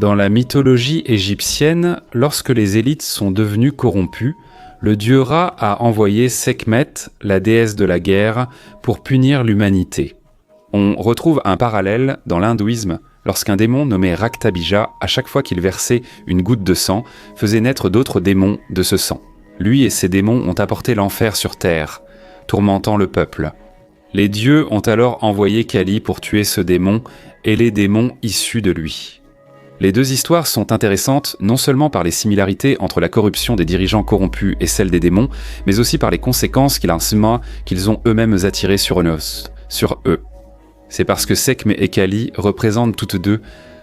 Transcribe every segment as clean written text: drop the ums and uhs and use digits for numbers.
Dans la mythologie égyptienne, lorsque les élites sont devenues corrompues, le dieu Ra a envoyé Sekhmet, la déesse de la guerre, pour punir l'humanité. On retrouve un parallèle dans l'hindouisme, lorsqu'un démon nommé Raktabija, à chaque fois qu'il versait une goutte de sang, faisait naître d'autres démons de ce sang. Lui et ses démons ont apporté l'enfer sur terre, tourmentant le peuple. Les dieux ont alors envoyé Kali pour tuer ce démon et les démons issus de lui. Les deux histoires sont intéressantes non seulement par les similarités entre la corruption des dirigeants corrompus et celle des démons, mais aussi par les conséquences qu'ils ont eux-mêmes attirées sur eux. C'est parce que Sekhmet et Kali représentent toutes deux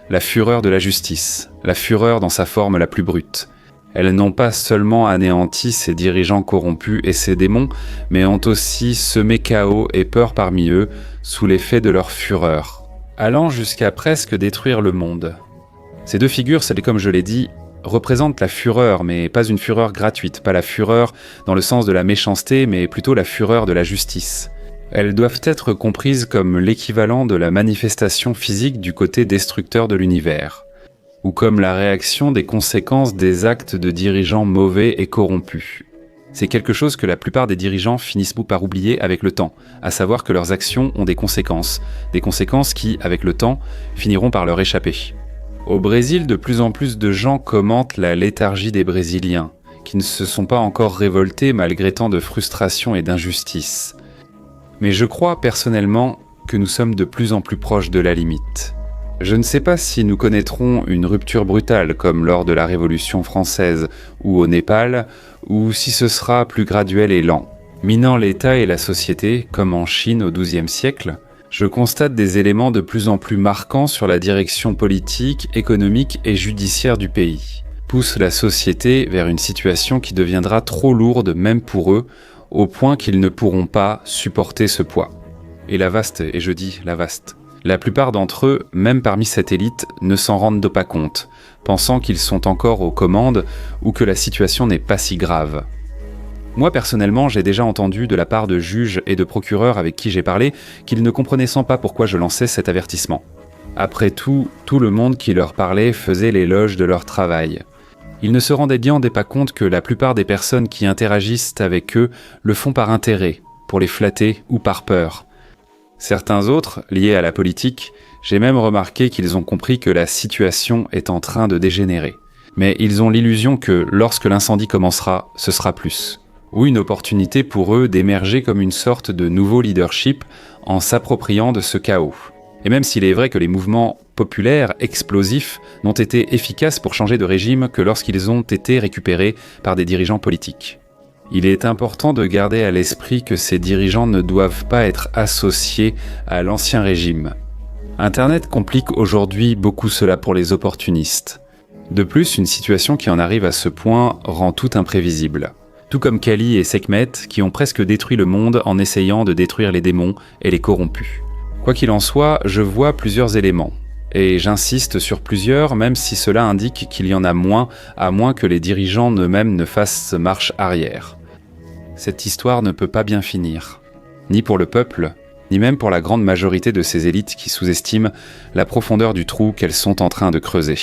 la fureur de la justice, la fureur dans sa forme la plus brute. Elles n'ont pas seulement anéanti ces dirigeants corrompus et ces démons, mais ont aussi semé chaos et peur parmi eux sous l'effet de leur fureur, allant jusqu'à presque détruire le monde. Ces deux figures, comme je l'ai dit, représentent la fureur, mais pas une fureur gratuite, pas la fureur dans le sens de la méchanceté, mais plutôt la fureur de la justice. Elles doivent être comprises comme l'équivalent de la manifestation physique du côté destructeur de l'univers, ou comme la réaction des conséquences des actes de dirigeants mauvais et corrompus. C'est quelque chose que la plupart des dirigeants finissent par oublier avec le temps, à savoir que leurs actions ont des conséquences qui, avec le temps, finiront par leur échapper. Au Brésil, de plus en plus de gens commentent la léthargie des Brésiliens, qui ne se sont pas encore révoltés malgré tant de frustration et d'injustice. Mais je crois personnellement que nous sommes de plus en plus proches de la limite. Je ne sais pas si nous connaîtrons une rupture brutale comme lors de la Révolution française ou au Népal, ou si ce sera plus graduel et lent. Minant l'État et la société, comme en Chine au XIIe siècle, je constate des éléments de plus en plus marquants sur la direction politique, économique et judiciaire du pays. Pousse la société vers une situation qui deviendra trop lourde même pour eux, au point qu'ils ne pourront pas supporter ce poids. Et la vaste. La plupart d'entre eux, même parmi cette élite, ne s'en rendent pas compte, pensant qu'ils sont encore aux commandes ou que la situation n'est pas si grave. Moi, personnellement, j'ai déjà entendu de la part de juges et de procureurs avec qui j'ai parlé qu'ils ne comprenaient pas pourquoi je lançais cet avertissement. Après tout le monde qui leur parlait faisait l'éloge de leur travail. Ils ne se rendaient bien pas compte que la plupart des personnes qui interagissent avec eux le font par intérêt, pour les flatter ou par peur. Certains autres, liés à la politique, j'ai même remarqué qu'ils ont compris que la situation est en train de dégénérer. Mais ils ont l'illusion que lorsque l'incendie commencera, ce sera plus. Ou une opportunité pour eux d'émerger comme une sorte de nouveau leadership en s'appropriant de ce chaos. Et même s'il est vrai que les mouvements populaires, explosifs, n'ont été efficaces pour changer de régime que lorsqu'ils ont été récupérés par des dirigeants politiques. Il est important de garder à l'esprit que ces dirigeants ne doivent pas être associés à l'ancien régime. Internet complique aujourd'hui beaucoup cela pour les opportunistes. De plus, une situation qui en arrive à ce point rend tout imprévisible. Tout comme Kali et Sekhmet, qui ont presque détruit le monde en essayant de détruire les démons et les corrompus. Quoi qu'il en soit, je vois plusieurs éléments. Et j'insiste sur plusieurs, même si cela indique qu'il y en a moins, à moins que les dirigeants eux-mêmes ne fassent marche arrière. Cette histoire ne peut pas bien finir. Ni pour le peuple, ni même pour la grande majorité de ces élites qui sous-estiment la profondeur du trou qu'elles sont en train de creuser.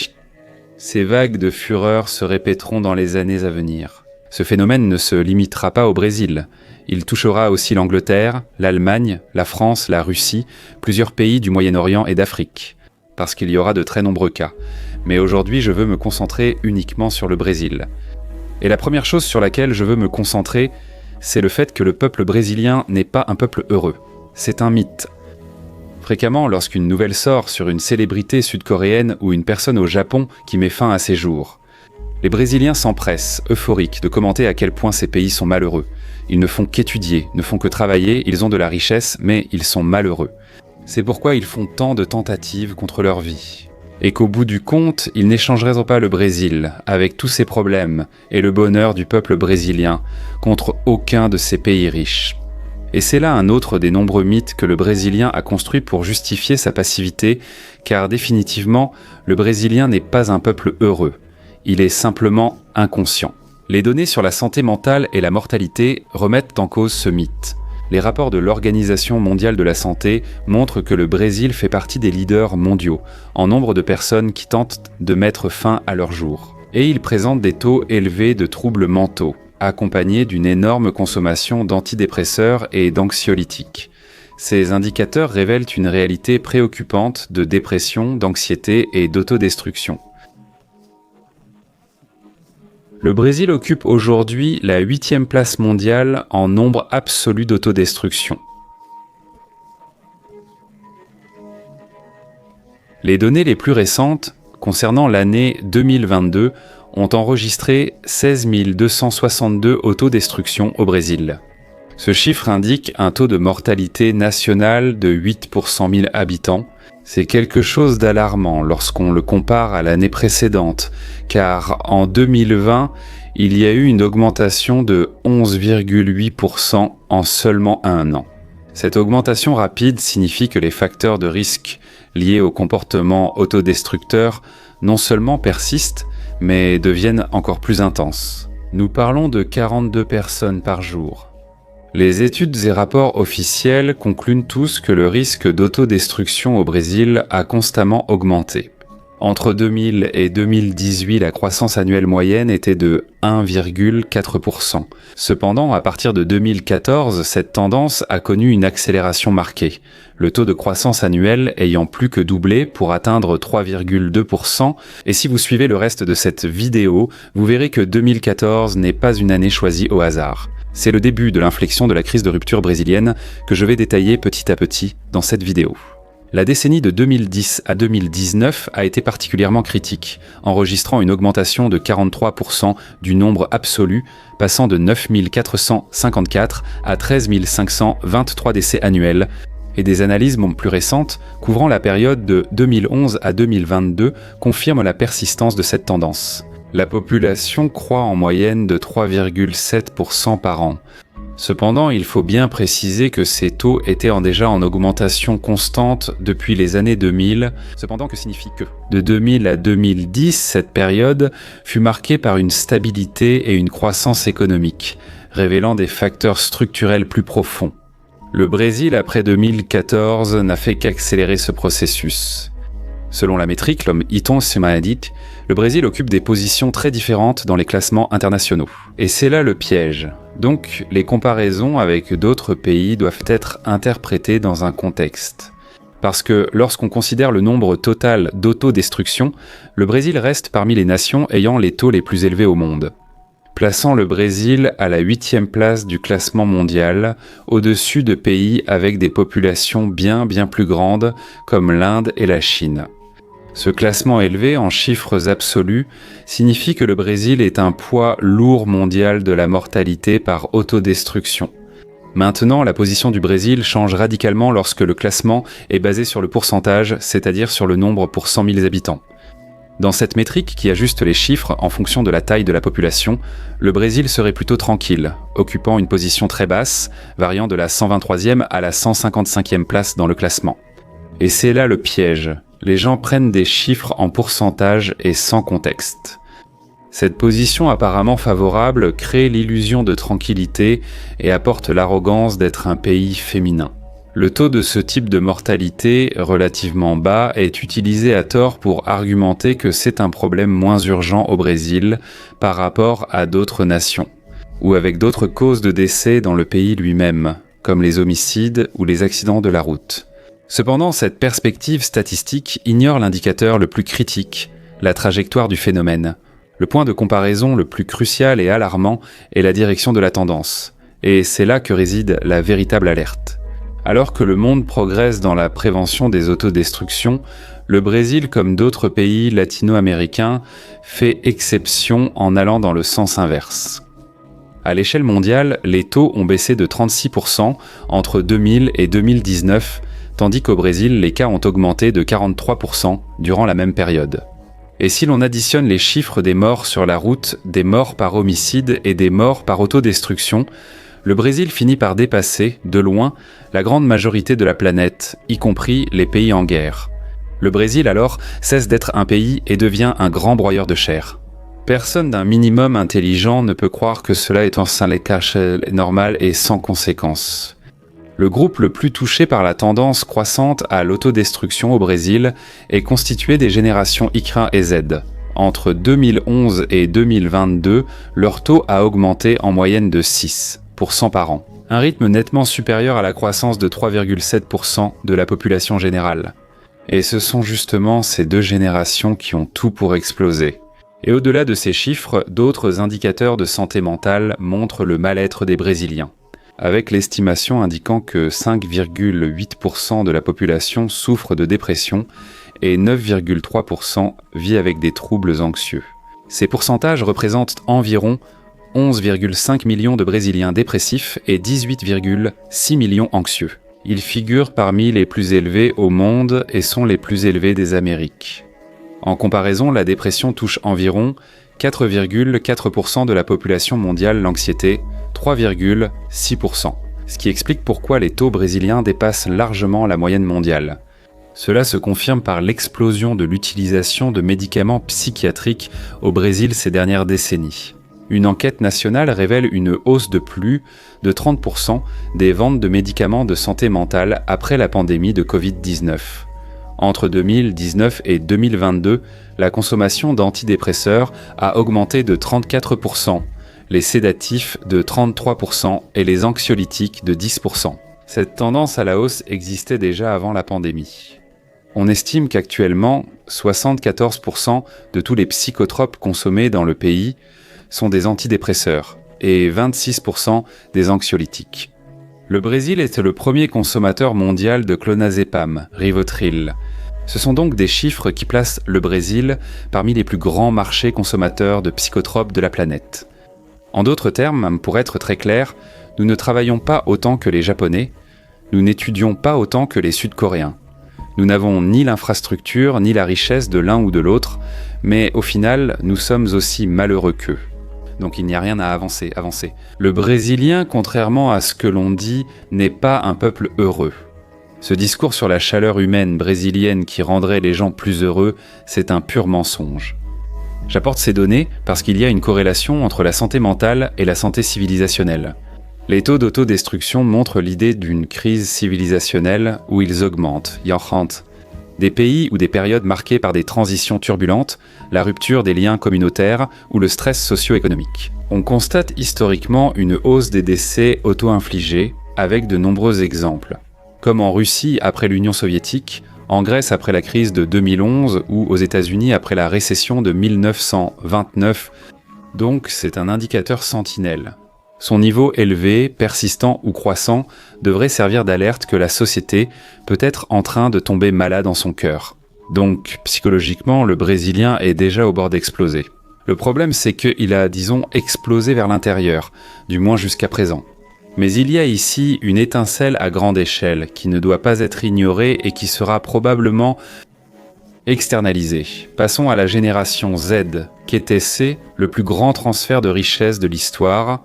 Ces vagues de fureur se répéteront dans les années à venir. Ce phénomène ne se limitera pas au Brésil. Il touchera aussi l'Angleterre, l'Allemagne, la France, la Russie, plusieurs pays du Moyen-Orient et d'Afrique, parce qu'il y aura de très nombreux cas. Mais aujourd'hui, je veux me concentrer uniquement sur le Brésil. Et la première chose sur laquelle je veux me concentrer, c'est le fait que le peuple brésilien n'est pas un peuple heureux. C'est un mythe. Fréquemment, lorsqu'une nouvelle sort sur une célébrité sud-coréenne ou une personne au Japon qui met fin à ses jours, les Brésiliens s'empressent, euphoriques, de commenter à quel point ces pays sont malheureux. Ils ne font qu'étudier, ne font que travailler, ils ont de la richesse, mais ils sont malheureux. C'est pourquoi ils font tant de tentatives contre leur vie. Et qu'au bout du compte, ils n'échangeraient pas le Brésil, avec tous ses problèmes, et le bonheur du peuple brésilien, contre aucun de ces pays riches. Et c'est là un autre des nombreux mythes que le Brésilien a construit pour justifier sa passivité, car définitivement, le Brésilien n'est pas un peuple heureux. Il est simplement inconscient. Les données sur la santé mentale et la mortalité remettent en cause ce mythe. Les rapports de l'Organisation mondiale de la santé montrent que le Brésil fait partie des leaders mondiaux en nombre de personnes qui tentent de mettre fin à leur jour. Et il présente des taux élevés de troubles mentaux, accompagnés d'une énorme consommation d'antidépresseurs et d'anxiolytiques. Ces indicateurs révèlent une réalité préoccupante de dépression, d'anxiété et d'autodestruction. Le Brésil occupe aujourd'hui la 8e place mondiale en nombre absolu d'autodestruction. Les données les plus récentes, concernant l'année 2022, ont enregistré 16 262 autodestructions au Brésil. Ce chiffre indique un taux de mortalité national de 8 pour 100 000 habitants. C'est quelque chose d'alarmant lorsqu'on le compare à l'année précédente, car en 2020, il y a eu une augmentation de 11,8% en seulement un an. Cette augmentation rapide signifie que les facteurs de risque liés au comportement autodestructeur non seulement persistent, mais deviennent encore plus intenses. Nous parlons de 42 personnes par jour. Les études et rapports officiels concluent tous que le risque d'autodestruction au Brésil a constamment augmenté. Entre 2000 et 2018, la croissance annuelle moyenne était de 1,4%. Cependant, à partir de 2014, cette tendance a connu une accélération marquée, le taux de croissance annuel ayant plus que doublé pour atteindre 3,2%. Et si vous suivez le reste de cette vidéo, vous verrez que 2014 n'est pas une année choisie au hasard. C'est le début de l'inflexion de la crise de rupture brésilienne que je vais détailler petit à petit dans cette vidéo. La décennie de 2010 à 2019 a été particulièrement critique, enregistrant une augmentation de 43% du nombre absolu, passant de 9 454 à 13 523 décès annuels, et des analyses plus récentes, couvrant la période de 2011 à 2022, confirment la persistance de cette tendance. La population croît en moyenne de 3,7% par an. Cependant, il faut bien préciser que ces taux étaient déjà en augmentation constante depuis les années 2000. Cependant, que signifie que de 2000 à 2010, cette période fut marquée par une stabilité et une croissance économique, révélant des facteurs structurels plus profonds. Le Brésil, après 2014, n'a fait qu'accélérer ce processus. Selon la métrique, l'homme Iton Simanadit, le Brésil occupe des positions très différentes dans les classements internationaux. Et c'est là le piège. Donc, les comparaisons avec d'autres pays doivent être interprétées dans un contexte. Parce que lorsqu'on considère le nombre total d'autodestruction, le Brésil reste parmi les nations ayant les taux les plus élevés au monde, plaçant le Brésil à la 8e place du classement mondial, au-dessus de pays avec des populations bien plus grandes comme l'Inde et la Chine. Ce classement élevé en chiffres absolus signifie que le Brésil est un poids lourd mondial de la mortalité par autodestruction. Maintenant, la position du Brésil change radicalement lorsque le classement est basé sur le pourcentage, c'est-à-dire sur le nombre pour 100 000 habitants. Dans cette métrique qui ajuste les chiffres en fonction de la taille de la population, le Brésil serait plutôt tranquille, occupant une position très basse, variant de la 123e à la 155e place dans le classement. Et c'est là le piège. Les gens prennent des chiffres en pourcentage et sans contexte. Cette position apparemment favorable crée l'illusion de tranquillité et apporte l'arrogance d'être un pays féminin. Le taux de ce type de mortalité, relativement bas, est utilisé à tort pour argumenter que c'est un problème moins urgent au Brésil par rapport à d'autres nations, ou avec d'autres causes de décès dans le pays lui-même, comme les homicides ou les accidents de la route. Cependant, cette perspective statistique ignore l'indicateur le plus critique, la trajectoire du phénomène. Le point de comparaison le plus crucial et alarmant est la direction de la tendance, et c'est là que réside la véritable alerte. Alors que le monde progresse dans la prévention des autodestructions, le Brésil, comme d'autres pays latino-américains, fait exception en allant dans le sens inverse. À l'échelle mondiale, les taux ont baissé de 36% entre 2000 et 2019, tandis qu'au Brésil, les cas ont augmenté de 43% durant la même période. Et si l'on additionne les chiffres des morts sur la route, des morts par homicide et des morts par autodestruction, le Brésil finit par dépasser, de loin, la grande majorité de la planète, y compris les pays en guerre. Le Brésil, alors, cesse d'être un pays et devient un grand broyeur de chair. Personne d'un minimum intelligent ne peut croire que cela est un cas normal et sans conséquence. Le groupe le plus touché par la tendance croissante à l'autodestruction au Brésil est constitué des générations X et Z. Entre 2011 et 2022, leur taux a augmenté en moyenne de 6% par an, un rythme nettement supérieur à la croissance de 3,7% de la population générale. Et ce sont justement ces deux générations qui ont tout pour exploser. Et au-delà de ces chiffres, d'autres indicateurs de santé mentale montrent le mal-être des Brésiliens, avec l'estimation indiquant que 5,8% de la population souffre de dépression et 9,3% vit avec des troubles anxieux. Ces pourcentages représentent environ 11,5 millions de Brésiliens dépressifs et 18,6 millions anxieux. Ils figurent parmi les plus élevés au monde et sont les plus élevés des Amériques. En comparaison, la dépression touche environ 4,4% de la population mondiale, l'anxiété 3,6%, ce qui explique pourquoi les taux brésiliens dépassent largement la moyenne mondiale. Cela se confirme par l'explosion de l'utilisation de médicaments psychiatriques au Brésil ces dernières décennies. Une enquête nationale révèle une hausse de plus de 30% des ventes de médicaments de santé mentale après la pandémie de Covid-19. Entre 2019 et 2022, la consommation d'antidépresseurs a augmenté de 34%, les sédatifs de 33% et les anxiolytiques de 10%. Cette tendance à la hausse existait déjà avant la pandémie. On estime qu'actuellement, 74% de tous les psychotropes consommés dans le pays sont des antidépresseurs et 26% des anxiolytiques. Le Brésil est le premier consommateur mondial de clonazepam, Rivotril. Ce sont donc des chiffres qui placent le Brésil parmi les plus grands marchés consommateurs de psychotropes de la planète. En d'autres termes, pour être très clair, nous ne travaillons pas autant que les Japonais, nous n'étudions pas autant que les Sud-Coréens. Nous n'avons ni l'infrastructure ni la richesse de l'un ou de l'autre, mais au final, nous sommes aussi malheureux qu'eux. Donc il n'y a rien à avancer. Le Brésilien, contrairement à ce que l'on dit, n'est pas un peuple heureux. Ce discours sur la chaleur humaine brésilienne qui rendrait les gens plus heureux, c'est un pur mensonge. J'apporte ces données parce qu'il y a une corrélation entre la santé mentale et la santé civilisationnelle. Les taux d'autodestruction montrent l'idée d'une crise civilisationnelle où ils augmentent, des pays ou des périodes marquées par des transitions turbulentes, la rupture des liens communautaires ou le stress socio-économique. On constate historiquement une hausse des décès auto-infligés avec de nombreux exemples, comme en Russie après l'Union soviétique, en Grèce après la crise de 2011 ou aux États-Unis après la récession de 1929. Donc c'est un indicateur sentinelle. Son niveau élevé, persistant ou croissant devrait servir d'alerte que la société peut être en train de tomber malade en son cœur. Donc, psychologiquement, le Brésilien est déjà au bord d'exploser. Le problème, c'est qu'il a, disons, explosé vers l'intérieur, du moins jusqu'à présent. Mais il y a ici une étincelle à grande échelle qui ne doit pas être ignorée et qui sera probablement externalisée. Passons à la génération Z, QTC, le plus grand transfert de richesse de l'histoire.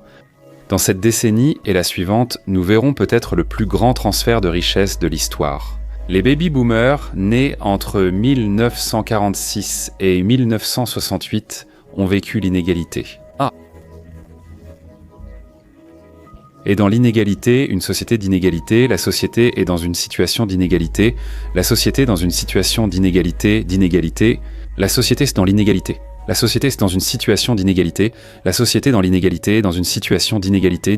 Dans cette décennie et la suivante, nous verrons peut-être le plus grand transfert de richesse de l'histoire. Les baby-boomers, nés entre 1946 et 1968, ont vécu l'inégalité. Et dans l'inégalité, une société d'inégalité, la société est dans une situation d'inégalité, la société dans une situation d'inégalité, la société c'est dans l'inégalité. La société, c'est dans une situation d'inégalité. La société dans l'inégalité, dans une situation d'inégalité.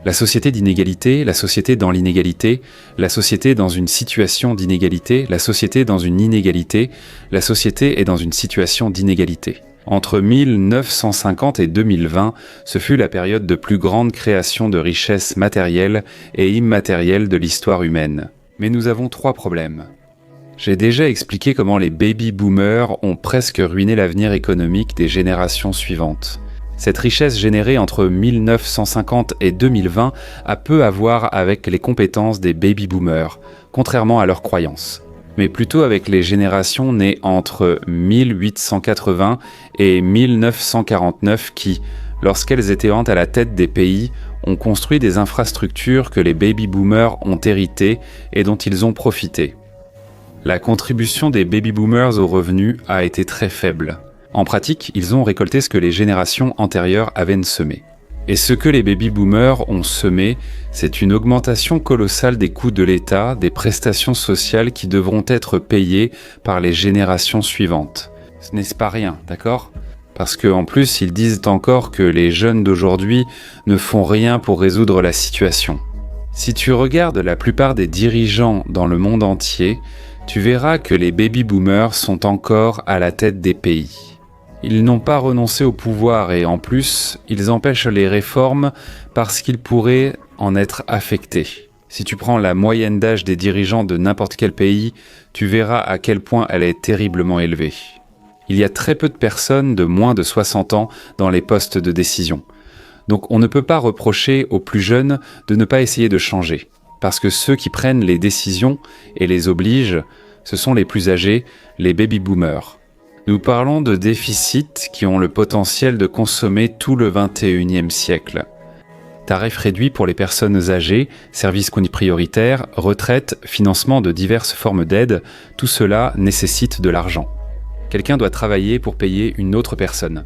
La société d'inégalité, la société dans l'inégalité. La société dans une situation d'inégalité. La société dans une inégalité. La société est dans une situation d'inégalité. Entre 1950 et 2020, ce fut la période de plus grande création de richesses matérielles et immatérielles de l'histoire humaine. Mais nous avons 3 problèmes. J'ai déjà expliqué comment les baby-boomers ont presque ruiné l'avenir économique des générations suivantes. Cette richesse générée entre 1950 et 2020 a peu à voir avec les compétences des baby-boomers, contrairement à leurs croyances, mais plutôt avec les générations nées entre 1880 et 1949 qui, lorsqu'elles étaient à la tête des pays, ont construit des infrastructures que les baby-boomers ont héritées et dont ils ont profité. La contribution des baby-boomers aux revenus a été très faible. En pratique, ils ont récolté ce que les générations antérieures avaient semé. Et ce que les baby-boomers ont semé, c'est une augmentation colossale des coûts de l'État, des prestations sociales qui devront être payées par les générations suivantes. Ce n'est pas rien, d'accord ? Parce qu'en plus, ils disent encore que les jeunes d'aujourd'hui ne font rien pour résoudre la situation. Si tu regardes la plupart des dirigeants dans le monde entier, tu verras que les baby-boomers sont encore à la tête des pays. Ils n'ont pas renoncé au pouvoir et en plus, ils empêchent les réformes parce qu'ils pourraient en être affectés. Si tu prends la moyenne d'âge des dirigeants de n'importe quel pays, tu verras à quel point elle est terriblement élevée. Il y a très peu de personnes de moins de 60 ans dans les postes de décision. Donc on ne peut pas reprocher aux plus jeunes de ne pas essayer de changer. Parce que ceux qui prennent les décisions et les obligent, ce sont les plus âgés, les baby-boomers. Nous parlons de déficits qui ont le potentiel de consommer tout le 21e siècle. Tarifs réduits pour les personnes âgées, services connus prioritaires, retraite, financement de diverses formes d'aide, tout cela nécessite de l'argent. Quelqu'un doit travailler pour payer une autre personne.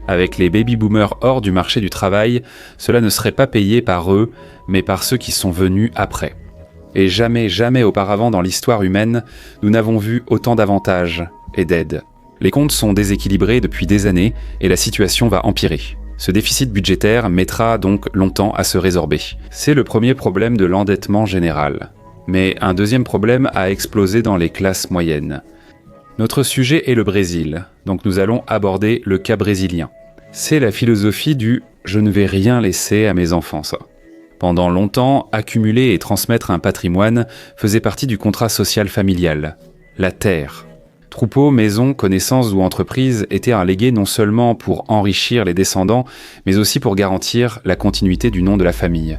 Avec les baby-boomers hors du marché du travail, cela ne serait pas payé par eux, mais par ceux qui sont venus après. Et jamais auparavant dans l'histoire humaine, nous n'avons vu autant d'avantages et d'aides. Les comptes sont déséquilibrés depuis des années et la situation va empirer. Ce déficit budgétaire mettra donc longtemps à se résorber. C'est le premier problème de l'endettement général. Mais un deuxième problème a explosé dans les classes moyennes. Notre sujet est le Brésil, donc nous allons aborder le cas brésilien. C'est la philosophie du « je ne vais rien laisser à mes enfants », ça. Pendant longtemps, accumuler et transmettre un patrimoine faisait partie du contrat social familial. La terre. Troupeaux, maisons, connaissances ou entreprises étaient un légué non seulement pour enrichir les descendants, mais aussi pour garantir la continuité du nom de la famille.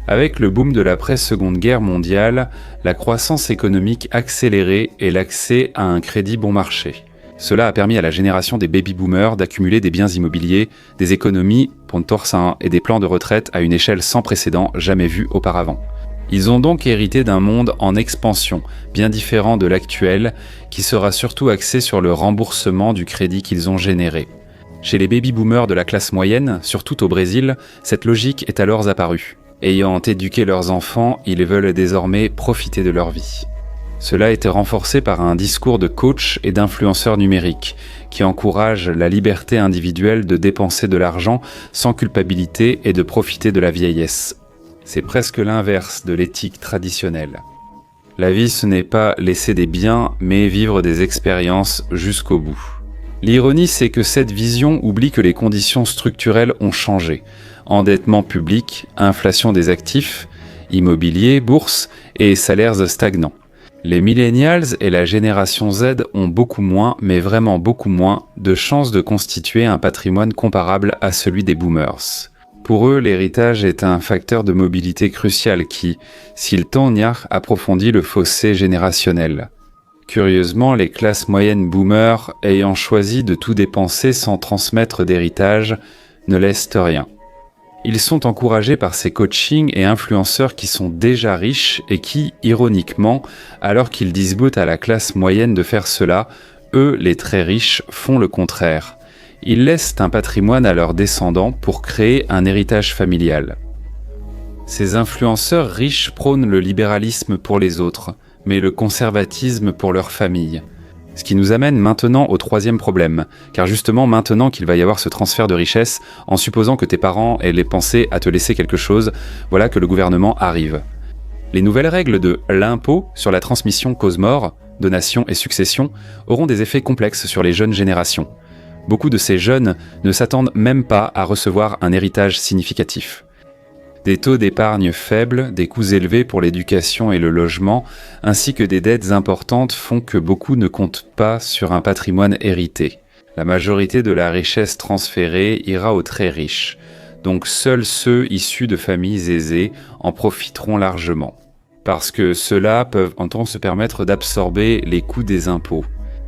Avec le boom de l'après-Seconde Guerre mondiale, la croissance économique accélérée et l'accès à un crédit bon marché. Cela a permis à la génération des baby-boomers d'accumuler des biens immobiliers, des économies, et des plans de retraite à une échelle sans précédent jamais vue auparavant. Ils ont donc hérité d'un monde en expansion, bien différent de l'actuel, qui sera surtout axé sur le remboursement du crédit qu'ils ont généré. Chez les baby-boomers de la classe moyenne, surtout au Brésil, cette logique est alors apparue. Ayant éduqué leurs enfants, ils veulent désormais profiter de leur vie. Cela a été renforcé par un discours de coach et d'influenceurs numériques, qui encouragent la liberté individuelle de dépenser de l'argent sans culpabilité et de profiter de la vieillesse. C'est presque l'inverse de l'éthique traditionnelle. La vie, ce n'est pas laisser des biens, mais vivre des expériences jusqu'au bout. L'ironie, c'est que cette vision oublie que les conditions structurelles ont changé. Endettement public, inflation des actifs, immobilier, bourse et salaires stagnants. Les millennials et la génération Z ont beaucoup moins, mais vraiment beaucoup moins, de chances de constituer un patrimoine comparable à celui des boomers. Pour eux, l'héritage est un facteur de mobilité crucial qui, s'il t'enniard, approfondit le fossé générationnel. Curieusement, les classes moyennes boomers, ayant choisi de tout dépenser sans transmettre d'héritage, ne laissent rien. Ils sont encouragés par ces coachings et influenceurs qui sont déjà riches et qui, ironiquement, alors qu'ils disputent à la classe moyenne de faire cela, eux, les très riches, font le contraire. Ils laissent un patrimoine à leurs descendants pour créer un héritage familial. Ces influenceurs riches prônent le libéralisme pour les autres, mais le conservatisme pour leur famille. Ce qui nous amène maintenant au troisième problème, car justement maintenant qu'il va y avoir ce transfert de richesse, en supposant que tes parents aient pensé à te laisser quelque chose, voilà que le gouvernement arrive. Les nouvelles règles de l'impôt sur la transmission cause-mort, donation et succession auront des effets complexes sur les jeunes générations. Beaucoup de ces jeunes ne s'attendent même pas à recevoir un héritage significatif. Des taux d'épargne faibles, des coûts élevés pour l'éducation et le logement, ainsi que des dettes importantes font que beaucoup ne comptent pas sur un patrimoine hérité. La majorité de la richesse transférée ira aux très riches, donc seuls ceux issus de familles aisées en profiteront largement. Parce que ceux-là peuvent entendre se permettre d'absorber les coûts des impôts.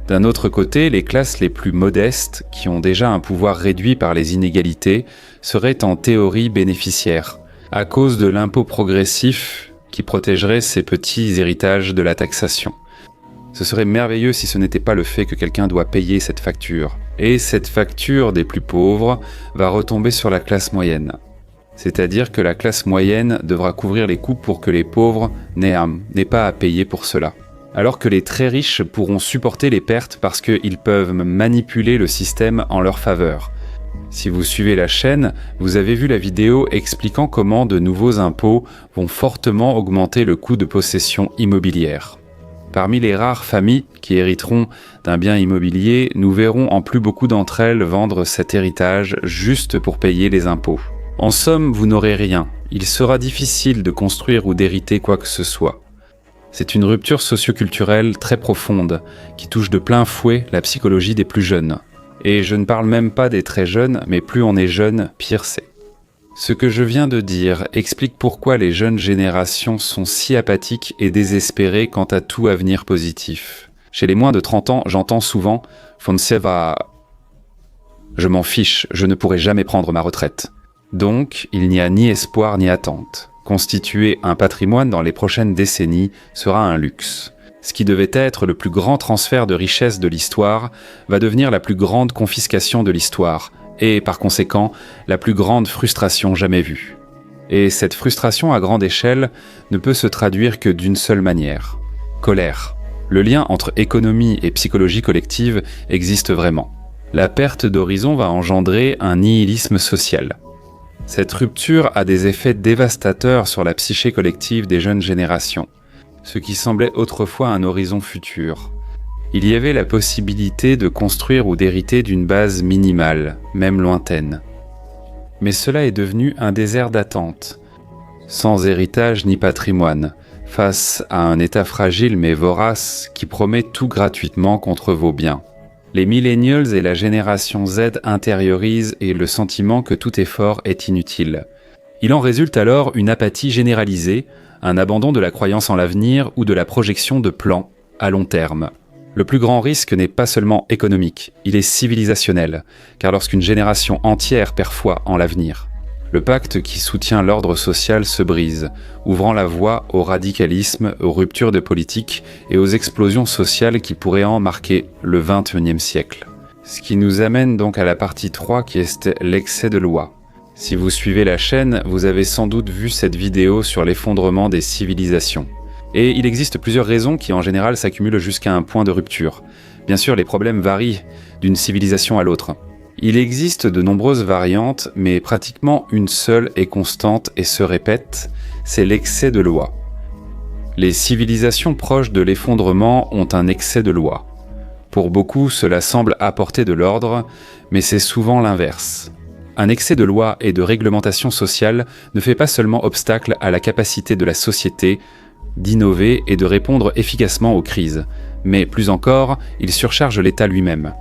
D'un autre côté, les classes les plus modestes, qui ont déjà un pouvoir réduit par les inégalités, seraient en théorie bénéficiaires, à cause de l'impôt progressif qui protégerait ces petits héritages de la taxation. Ce serait merveilleux si ce n'était pas le fait que quelqu'un doit payer cette facture. Et cette facture des plus pauvres va retomber sur la classe moyenne. C'est-à-dire que la classe moyenne devra couvrir les coûts pour que les pauvres n'aient pas à payer pour cela. Alors que les très riches pourront supporter les pertes parce qu'ils peuvent manipuler le système en leur faveur. Si vous suivez la chaîne, vous avez vu la vidéo expliquant comment de nouveaux impôts vont fortement augmenter le coût de possession immobilière. Parmi les rares familles qui hériteront d'un bien immobilier, nous verrons en plus beaucoup d'entre elles vendre cet héritage juste pour payer les impôts. En somme, vous n'aurez rien. Il sera difficile de construire ou d'hériter quoi que ce soit. C'est une rupture socioculturelle très profonde qui touche de plein fouet la psychologie des plus jeunes. Et je ne parle même pas des très jeunes, mais plus on est jeune, pire c'est. Ce que je viens de dire explique pourquoi les jeunes générations sont si apathiques et désespérées quant à tout avenir positif. Chez les moins de 30 ans, j'entends souvent « Fonseca, je m'en fiche, je ne pourrai jamais prendre ma retraite ». Donc, il n'y a ni espoir ni attente. Constituer un patrimoine dans les prochaines décennies sera un luxe. Ce qui devait être le plus grand transfert de richesse de l'histoire va devenir la plus grande confiscation de l'histoire, et par conséquent, la plus grande frustration jamais vue. Et cette frustration à grande échelle ne peut se traduire que d'une seule manière. Colère. Le lien entre économie et psychologie collective existe vraiment. La perte d'horizon va engendrer un nihilisme social. Cette rupture a des effets dévastateurs sur la psyché collective des jeunes générations, ce qui semblait autrefois un horizon futur. Il y avait la possibilité de construire ou d'hériter d'une base minimale, même lointaine. Mais cela est devenu un désert d'attente, sans héritage ni patrimoine, face à un état fragile mais vorace qui promet tout gratuitement contre vos biens. Les millennials et la génération Z intériorisent et le sentiment que tout effort est inutile. Il en résulte alors une apathie généralisée, un abandon de la croyance en l'avenir ou de la projection de plans à long terme. Le plus grand risque n'est pas seulement économique, il est civilisationnel, car lorsqu'une génération entière perd foi en l'avenir, le pacte qui soutient l'ordre social se brise, ouvrant la voie au radicalisme, aux ruptures de politique et aux explosions sociales qui pourraient en marquer le XXIe siècle. Ce qui nous amène donc à la partie 3 qui est l'excès de loi. Si vous suivez la chaîne, vous avez sans doute vu cette vidéo sur l'effondrement des civilisations. Et il existe plusieurs raisons qui en général s'accumulent jusqu'à un point de rupture. Bien sûr, les problèmes varient d'une civilisation à l'autre. Il existe de nombreuses variantes, mais pratiquement une seule est constante et se répète, c'est l'excès de loi. Les civilisations proches de l'effondrement ont un excès de loi. Pour beaucoup, cela semble apporter de l'ordre, mais c'est souvent l'inverse. Un excès de loi et de réglementation sociale ne fait pas seulement obstacle à la capacité de la société d'innover et de répondre efficacement aux crises, mais plus encore, il surcharge l'État lui-même.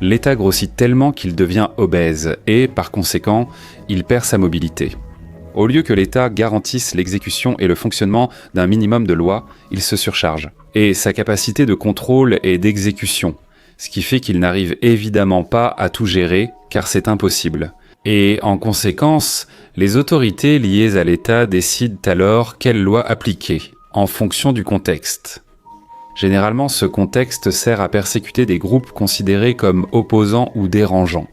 L'État grossit tellement qu'il devient obèse et, par conséquent, il perd sa mobilité. Au lieu que l'État garantisse l'exécution et le fonctionnement d'un minimum de lois, il se surcharge. Et sa capacité de contrôle et d'exécution, ce qui fait qu'il n'arrive évidemment pas à tout gérer, car c'est impossible. Et en conséquence, les autorités liées à l'État décident alors quelle loi appliquer, en fonction du contexte. Généralement, ce contexte sert à persécuter des groupes considérés comme opposants ou dérangeants.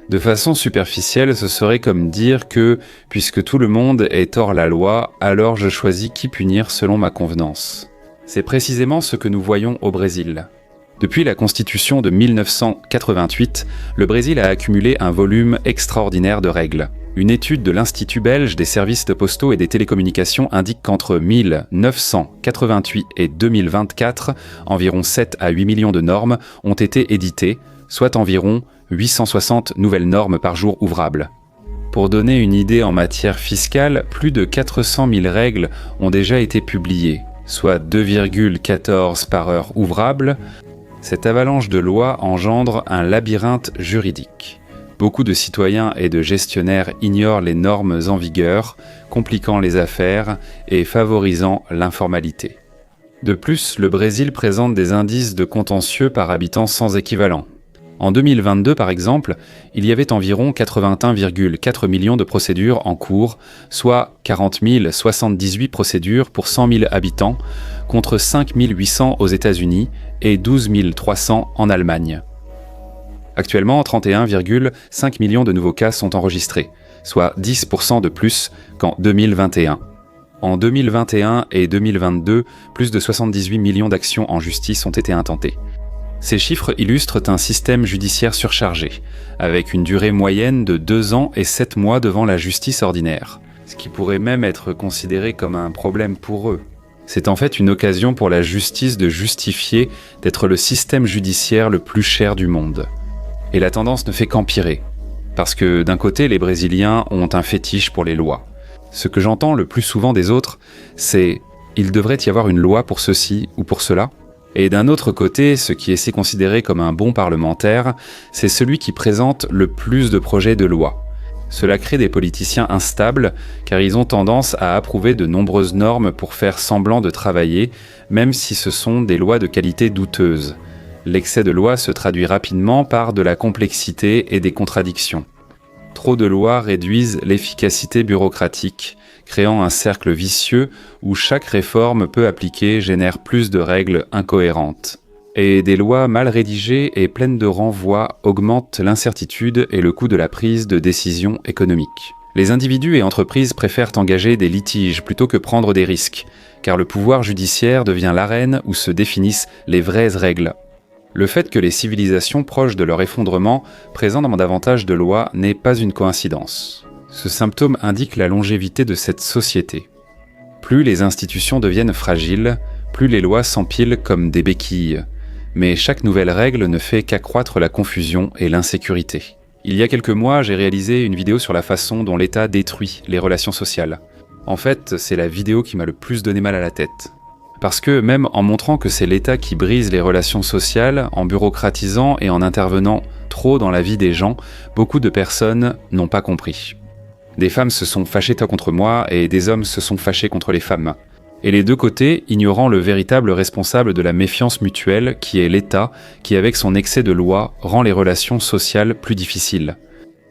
De façon superficielle, ce serait comme dire que, puisque tout le monde est hors la loi, alors je choisis qui punir selon ma convenance. C'est précisément ce que nous voyons au Brésil. Depuis la Constitution de 1988, le Brésil a accumulé un volume extraordinaire de règles. Une étude de l'Institut belge des services postaux et des télécommunications indique qu'entre 1988 et 2024, environ 7 à 8 millions de normes ont été éditées, soit environ 860 nouvelles normes par jour ouvrables. Pour donner une idée en matière fiscale, plus de 400 000 règles ont déjà été publiées, soit 2,14 par heure ouvrable. Cette avalanche de lois engendre un labyrinthe juridique. Beaucoup de citoyens et de gestionnaires ignorent les normes en vigueur, compliquant les affaires et favorisant l'informalité. De plus, le Brésil présente des indices de contentieux par habitant sans équivalent. En 2022, par exemple, il y avait environ 81,4 millions de procédures en cours, soit 40 078 procédures pour 100 000 habitants, contre 5 800 aux États-Unis et 12 300 en Allemagne. Actuellement, 31,5 millions de nouveaux cas sont enregistrés, soit 10% de plus qu'en 2021. En 2021 et 2022, plus de 78 millions d'actions en justice ont été intentées. Ces chiffres illustrent un système judiciaire surchargé, avec une durée moyenne de 2 ans et 7 mois devant la justice ordinaire, ce qui pourrait même être considéré comme un problème pour eux. C'est en fait une occasion pour la justice de justifier d'être le système judiciaire le plus cher du monde. Et la tendance ne fait qu'empirer, parce que d'un côté, les Brésiliens ont un fétiche pour les lois. Ce que j'entends le plus souvent des autres, c'est « il devrait y avoir une loi pour ceci ou pour cela ». Et d'un autre côté, ce qui est considéré comme un bon parlementaire, c'est celui qui présente le plus de projets de loi. Cela crée des politiciens instables, car ils ont tendance à approuver de nombreuses normes pour faire semblant de travailler, même si ce sont des lois de qualité douteuse. L'excès de lois se traduit rapidement par de la complexité et des contradictions. Trop de lois réduisent l'efficacité bureaucratique, créant un cercle vicieux où chaque réforme peu appliquée génère plus de règles incohérentes. Et des lois mal rédigées et pleines de renvois augmentent l'incertitude et le coût de la prise de décision économique. Les individus et entreprises préfèrent engager des litiges plutôt que prendre des risques, car le pouvoir judiciaire devient l'arène où se définissent les vraies règles. Le fait que les civilisations proches de leur effondrement présentent davantage de lois n'est pas une coïncidence. Ce symptôme indique la longévité de cette société. Plus les institutions deviennent fragiles, plus les lois s'empilent comme des béquilles. Mais chaque nouvelle règle ne fait qu'accroître la confusion et l'insécurité. Il y a quelques mois, j'ai réalisé une vidéo sur la façon dont l'État détruit les relations sociales. En fait, c'est la vidéo qui m'a le plus donné mal à la tête. Parce que même en montrant que c'est l'État qui brise les relations sociales, en bureaucratisant et en intervenant trop dans la vie des gens, beaucoup de personnes n'ont pas compris. Des femmes se sont fâchées contre moi et des hommes se sont fâchés contre les femmes. Et les deux côtés ignorant le véritable responsable de la méfiance mutuelle qui est l'État qui, avec son excès de loi, rend les relations sociales plus difficiles.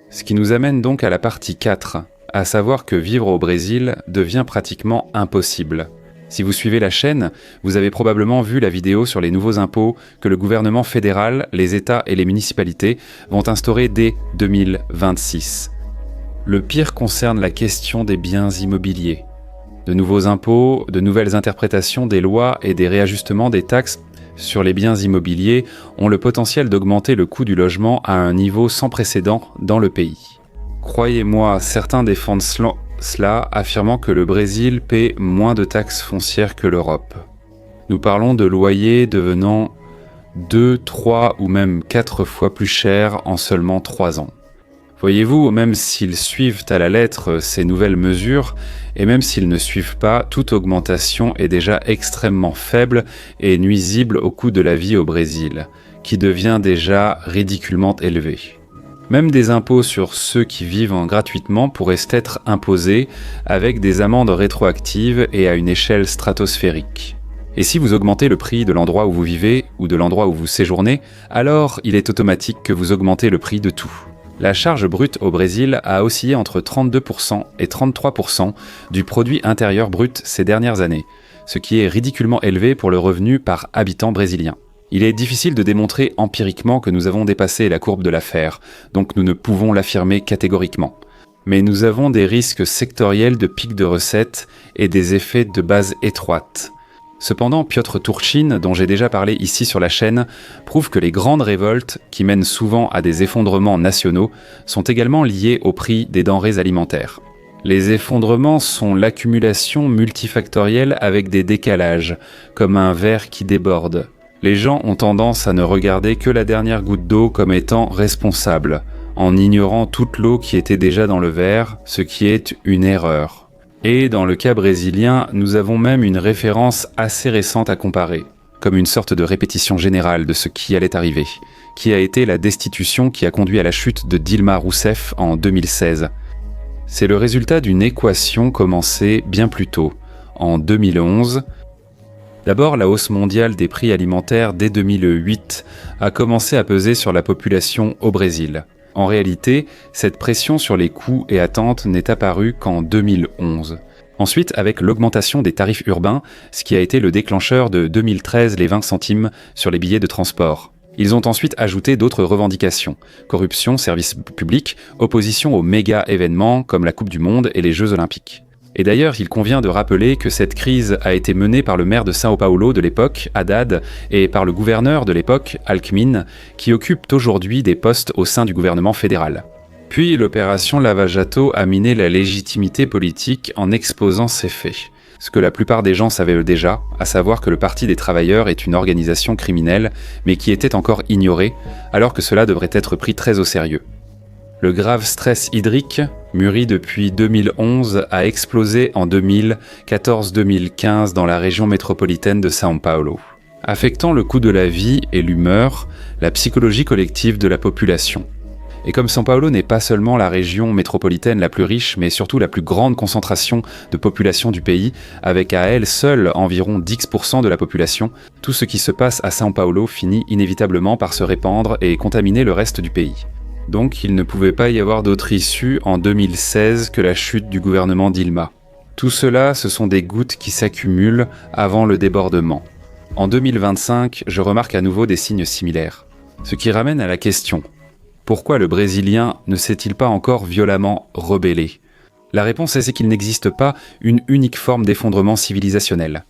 Ce qui nous amène donc à la partie 4, à savoir que vivre au Brésil devient pratiquement impossible. Si vous suivez la chaîne, vous avez probablement vu la vidéo sur les nouveaux impôts que le gouvernement fédéral, les États et les municipalités vont instaurer dès 2026. Le pire concerne la question des biens immobiliers. De nouveaux impôts, de nouvelles interprétations des lois et des réajustements des taxes sur les biens immobiliers ont le potentiel d'augmenter le coût du logement à un niveau sans précédent dans le pays. Croyez-moi, certains défendent cela, affirmant que le Brésil paie moins de taxes foncières que l'Europe. Nous parlons de loyers devenant 2, 3 ou même 4 fois plus chers en seulement 3 ans. Voyez-vous, même s'ils suivent à la lettre ces nouvelles mesures, et même s'ils ne suivent pas, toute augmentation est déjà extrêmement faible et nuisible au coût de la vie au Brésil, qui devient déjà ridiculement élevé. Même des impôts sur ceux qui vivent gratuitement pourraient être imposés avec des amendes rétroactives et à une échelle stratosphérique. Et si vous augmentez le prix de l'endroit où vous vivez ou de l'endroit où vous séjournez, alors il est automatique que vous augmentez le prix de tout. La charge brute au Brésil a oscillé entre 32% et 33% du produit intérieur brut ces dernières années, ce qui est ridiculement élevé pour le revenu par habitant brésilien. Il est difficile de démontrer empiriquement que nous avons dépassé la courbe de l'affaire, donc nous ne pouvons l'affirmer catégoriquement. Mais nous avons des risques sectoriels de pics de recettes et des effets de base étroites. Cependant, Piotr Turchin, dont j'ai déjà parlé ici sur la chaîne, prouve que les grandes révoltes, qui mènent souvent à des effondrements nationaux, sont également liées au prix des denrées alimentaires. Les effondrements sont l'accumulation multifactorielle avec des décalages, comme un verre qui déborde. Les gens ont tendance à ne regarder que la dernière goutte d'eau comme étant responsable, en ignorant toute l'eau qui était déjà dans le verre, ce qui est une erreur. Et dans le cas brésilien, nous avons même une référence assez récente à comparer, comme une sorte de répétition générale de ce qui allait arriver, qui a été la destitution qui a conduit à la chute de Dilma Rousseff en 2016. C'est le résultat d'une équation commencée bien plus tôt, en 2011. D'abord, la hausse mondiale des prix alimentaires dès 2008 a commencé à peser sur la population au Brésil. En réalité, cette pression sur les coûts et attentes n'est apparue qu'en 2011. Ensuite, avec l'augmentation des tarifs urbains, ce qui a été le déclencheur de 2013 les 20 centimes sur les billets de transport. Ils ont ensuite ajouté d'autres revendications. Corruption, services publics, opposition aux méga-événements comme la Coupe du Monde et les Jeux Olympiques. Et d'ailleurs, il convient de rappeler que cette crise a été menée par le maire de São Paulo de l'époque, Haddad, et par le gouverneur de l'époque, Alckmin, qui occupent aujourd'hui des postes au sein du gouvernement fédéral. Puis l'opération Lava Jato a miné la légitimité politique en exposant ses faits. Ce que la plupart des gens savaient déjà, à savoir que le Parti des travailleurs est une organisation criminelle, mais qui était encore ignorée, alors que cela devrait être pris très au sérieux. Le grave stress hydrique, mûri depuis 2011, a explosé en 2014-2015 dans la région métropolitaine de São Paulo, affectant le coût de la vie et l'humeur, la psychologie collective de la population. Et comme São Paulo n'est pas seulement la région métropolitaine la plus riche, mais surtout la plus grande concentration de population du pays, avec à elle seule environ 10% de la population, tout ce qui se passe à São Paulo finit inévitablement par se répandre et contaminer le reste du pays. Donc il ne pouvait pas y avoir d'autre issue en 2016 que la chute du gouvernement Dilma. Tout cela, ce sont des gouttes qui s'accumulent avant le débordement. En 2025, je remarque à nouveau des signes similaires. Ce qui ramène à la question: pourquoi le Brésilien ne s'est-il pas encore violemment rebellé? La réponse est qu'il n'existe pas une unique forme d'effondrement civilisationnel.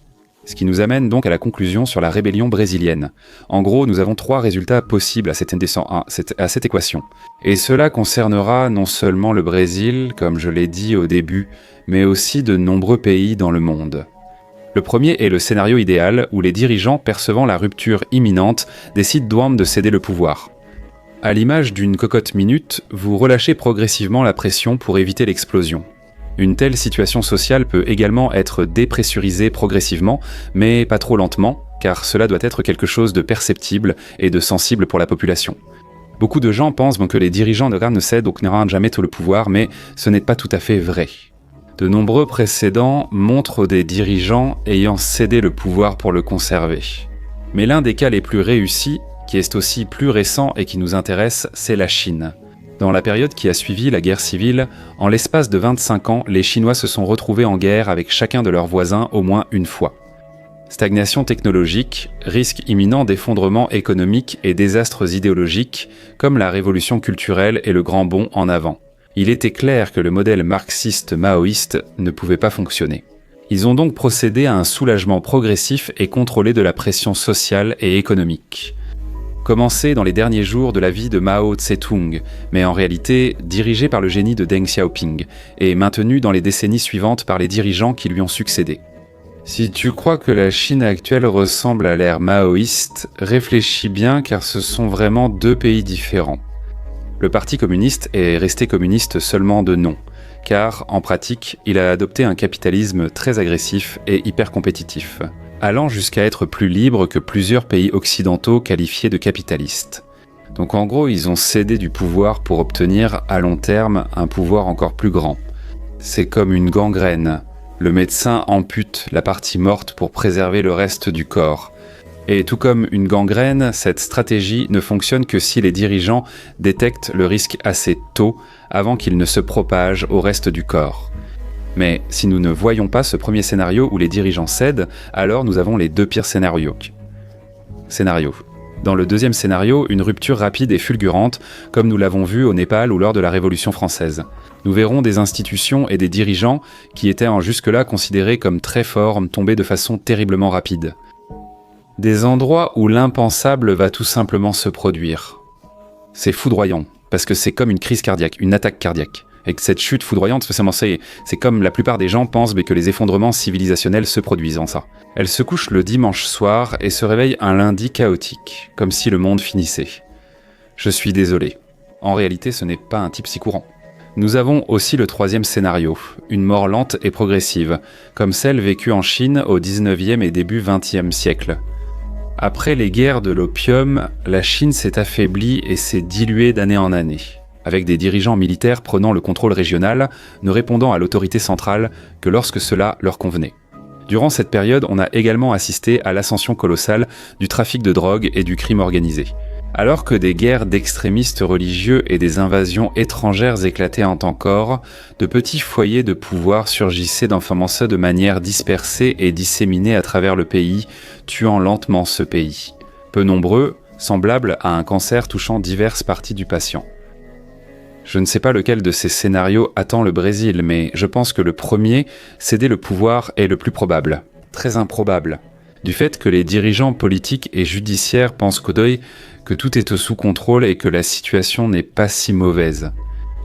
Ce qui nous amène donc à la conclusion sur la rébellion brésilienne. En gros, nous avons 3 résultats possibles à cette équation. Et cela concernera non seulement le Brésil, comme je l'ai dit au début, mais aussi de nombreux pays dans le monde. Le premier est le scénario idéal où les dirigeants percevant la rupture imminente décident de céder le pouvoir. À l'image d'une cocotte minute, vous relâchez progressivement la pression pour éviter l'explosion. Une telle situation sociale peut également être dépressurisée progressivement, mais pas trop lentement, car cela doit être quelque chose de perceptible et de sensible pour la population. Beaucoup de gens pensent que les dirigeants de rien ne cèdent ou ne rendent jamais tout le pouvoir, mais ce n'est pas tout à fait vrai. De nombreux précédents montrent des dirigeants ayant cédé le pouvoir pour le conserver. Mais l'un des cas les plus réussis, qui est aussi plus récent et qui nous intéresse, c'est la Chine. Dans la période qui a suivi la guerre civile, en l'espace de 25 ans, les Chinois se sont retrouvés en guerre avec chacun de leurs voisins au moins une fois. Stagnation technologique, risque imminent d'effondrement économique et désastres idéologiques, comme la révolution culturelle et le grand bond en avant. Il était clair que le modèle marxiste-maoïste ne pouvait pas fonctionner. Ils ont donc procédé à un soulagement progressif et contrôlé de la pression sociale et économique. Commencé dans les derniers jours de la vie de Mao Tse-tung, mais en réalité dirigé par le génie de Deng Xiaoping, et maintenu dans les décennies suivantes par les dirigeants qui lui ont succédé. Si tu crois que la Chine actuelle ressemble à l'ère maoïste, réfléchis bien car ce sont vraiment 2 pays différents. Le Parti communiste est resté communiste seulement de nom, car en pratique, il a adopté un capitalisme très agressif et hyper compétitif, allant jusqu'à être plus libre que plusieurs pays occidentaux qualifiés de capitalistes. Donc en gros, ils ont cédé du pouvoir pour obtenir à long terme un pouvoir encore plus grand. C'est comme une gangrène. Le médecin ampute la partie morte pour préserver le reste du corps. Et tout comme une gangrène, cette stratégie ne fonctionne que si les dirigeants détectent le risque assez tôt avant qu'il ne se propage au reste du corps. Mais si nous ne voyons pas ce premier scénario où les dirigeants cèdent, alors nous avons les 2 pires scénarios. Dans le deuxième scénario, une rupture rapide et fulgurante, comme nous l'avons vu au Népal ou lors de la Révolution française. Nous verrons des institutions et des dirigeants qui étaient jusque-là considérés comme très forts tomber de façon terriblement rapide. Des endroits où l'impensable va tout simplement se produire. C'est foudroyant, parce que c'est comme une crise cardiaque, une attaque cardiaque. Et que cette chute foudroyante, c'est comme la plupart des gens pensent que les effondrements civilisationnels se produisent en ça. Elle se couche le dimanche soir et se réveille un lundi chaotique, comme si le monde finissait. Je suis désolé. En réalité, ce n'est pas un type si courant. Nous avons aussi le 3e scénario, une mort lente et progressive, comme celle vécue en Chine au 19e et début 20e siècle. Après les guerres de l'opium, la Chine s'est affaiblie et s'est diluée d'année en année, avec des dirigeants militaires prenant le contrôle régional, ne répondant à l'autorité centrale que lorsque cela leur convenait. Durant cette période, on a également assisté à l'ascension colossale du trafic de drogue et du crime organisé. Alors que des guerres d'extrémistes religieux et des invasions étrangères éclataient en temps corps, de petits foyers de pouvoir surgissaient de manière dispersée et disséminée à travers le pays, tuant lentement ce pays. Peu nombreux, semblable à un cancer touchant diverses parties du patient. Je ne sais pas lequel de ces scénarios attend le Brésil, mais je pense que le premier, céder le pouvoir, est le plus probable. Très improbable. Du fait que les dirigeants politiques et judiciaires pensent que tout est sous contrôle et que la situation n'est pas si mauvaise.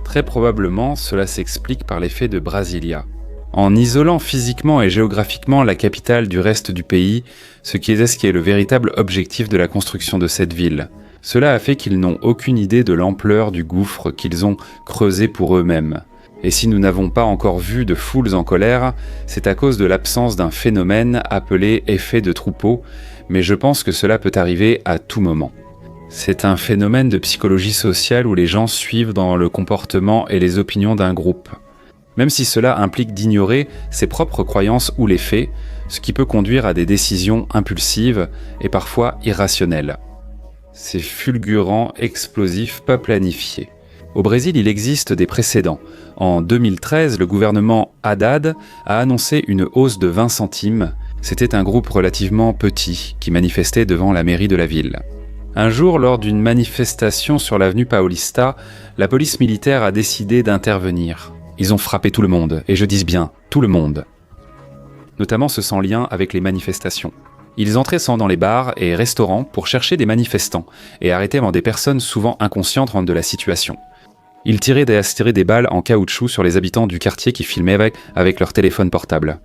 Très probablement, cela s'explique par l'effet de Brasilia. En isolant physiquement et géographiquement la capitale du reste du pays, ce qui est le véritable objectif de la construction de cette ville. Cela a fait qu'ils n'ont aucune idée de l'ampleur du gouffre qu'ils ont creusé pour eux-mêmes. Et si nous n'avons pas encore vu de foules en colère, c'est à cause de l'absence d'un phénomène appelé effet de troupeau, mais je pense que cela peut arriver à tout moment. C'est un phénomène de psychologie sociale où les gens suivent dans le comportement et les opinions d'un groupe. Même si cela implique d'ignorer ses propres croyances ou les faits, ce qui peut conduire à des décisions impulsives et parfois irrationnelles. C'est fulgurant, explosif, pas planifié. Au Brésil, il existe des précédents. En 2013, le gouvernement Haddad a annoncé une hausse de 20 centimes. C'était un groupe relativement petit qui manifestait devant la mairie de la ville. Un jour, lors d'une manifestation sur l'avenue Paulista, la police militaire a décidé d'intervenir. Ils ont frappé tout le monde, et je dis bien tout le monde. Notamment ceux sans lien avec les manifestations. Ils entraient dans les bars et restaurants pour chercher des manifestants et arrêtaient des personnes souvent inconscientes de la situation. Ils tiraient des balles en caoutchouc sur les habitants du quartier qui filmaient avec leur téléphone portable.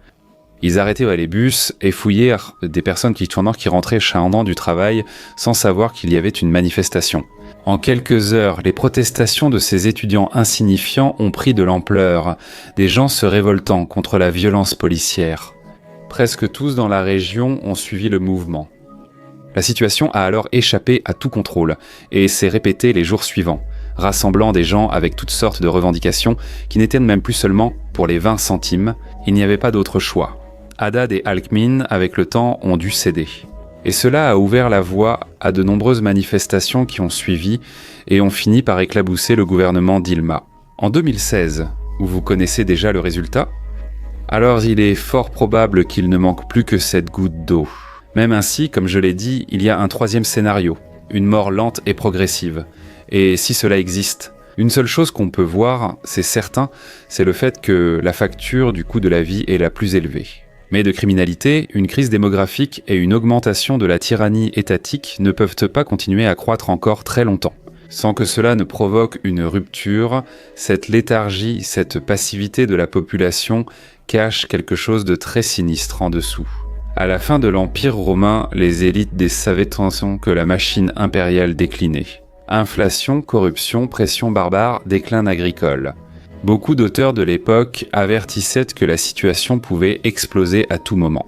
Ils arrêtaient les bus et fouillaient des personnes qui rentraient chez du travail sans savoir qu'il y avait une manifestation. En quelques heures, les protestations de ces étudiants insignifiants ont pris de l'ampleur, des gens se révoltant contre la violence policière. Presque tous dans la région ont suivi le mouvement. La situation a alors échappé à tout contrôle et s'est répétée les jours suivants, rassemblant des gens avec toutes sortes de revendications qui n'étaient même plus seulement pour les 20 centimes, il n'y avait pas d'autre choix. Haddad et Alckmin, avec le temps, ont dû céder. Et cela a ouvert la voie à de nombreuses manifestations qui ont suivi et ont fini par éclabousser le gouvernement Dilma. En 2016, où vous connaissez déjà le résultat, alors il est fort probable qu'il ne manque plus que cette goutte d'eau. Même ainsi, comme je l'ai dit, il y a un troisième scénario, une mort lente et progressive. Et si cela existe, une seule chose qu'on peut voir, c'est certain, c'est le fait que la facture du coût de la vie est la plus élevée. Mais de criminalité, une crise démographique et une augmentation de la tyrannie étatique ne peuvent pas continuer à croître encore très longtemps. Sans que cela ne provoque une rupture, cette léthargie, cette passivité de la population cache quelque chose de très sinistre en dessous. À la fin de l'Empire romain, les élites savaient que la machine impériale déclinait. Inflation, corruption, pression barbare, déclin agricole. Beaucoup d'auteurs de l'époque avertissaient que la situation pouvait exploser à tout moment.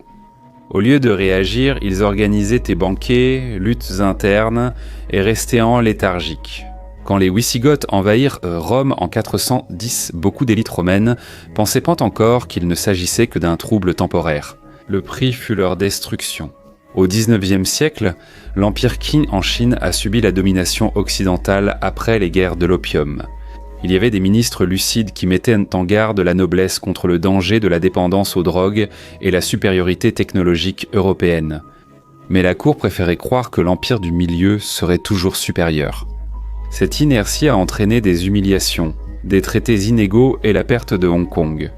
Au lieu de réagir, ils organisaient des banquets, luttes internes et restaient en léthargique. Quand les Wisigoths envahirent Rome en 410, beaucoup d'élites romaines pensaient pas encore qu'il ne s'agissait que d'un trouble temporaire. Le prix fut leur destruction. Au XIXe siècle, l'Empire Qin en Chine a subi la domination occidentale après les guerres de l'opium. Il y avait des ministres lucides qui mettaient en garde la noblesse contre le danger de la dépendance aux drogues et la supériorité technologique européenne. Mais la cour préférait croire que l'Empire du Milieu serait toujours supérieur. Cette inertie a entraîné des humiliations, des traités inégaux et la perte de Hong Kong.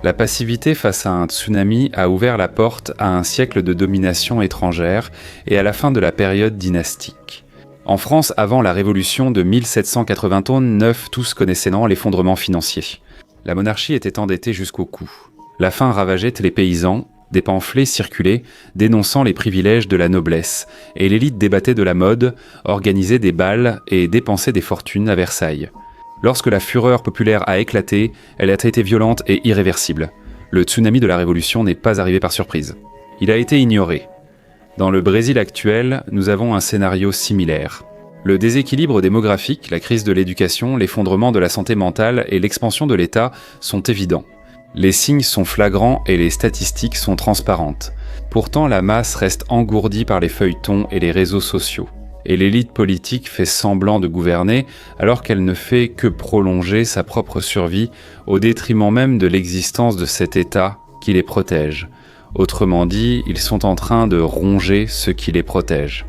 La passivité face à un tsunami a ouvert la porte à un siècle de domination étrangère et à la fin de la période dynastique. En France, avant la Révolution de 1789, tous connaissaient l'effondrement financier. La monarchie était endettée jusqu'au cou. La faim ravageait les paysans, des pamphlets circulaient dénonçant les privilèges de la noblesse, et l'élite débattait de la mode, organisait des bals et dépensait des fortunes à Versailles. Lorsque la fureur populaire a éclaté, elle a été violente et irréversible. Le tsunami de la Révolution n'est pas arrivé par surprise. Il a été ignoré. Dans le Brésil actuel, nous avons un scénario similaire. Le déséquilibre démographique, la crise de l'éducation, l'effondrement de la santé mentale et l'expansion de l'État sont évidents. Les signes sont flagrants et les statistiques sont transparentes. Pourtant, la masse reste engourdie par les feuilletons et les réseaux sociaux. Et l'élite politique fait semblant de gouverner alors qu'elle ne fait que prolonger sa propre survie au détriment même de l'existence de cet État qui les protège. Autrement dit, ils sont en train de ronger ce qui les protège.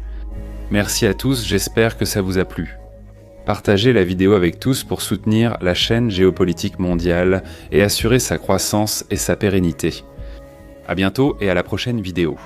Merci à tous, j'espère que ça vous a plu. Partagez la vidéo avec tous pour soutenir la chaîne géopolitique mondiale et assurer sa croissance et sa pérennité. À bientôt et à la prochaine vidéo.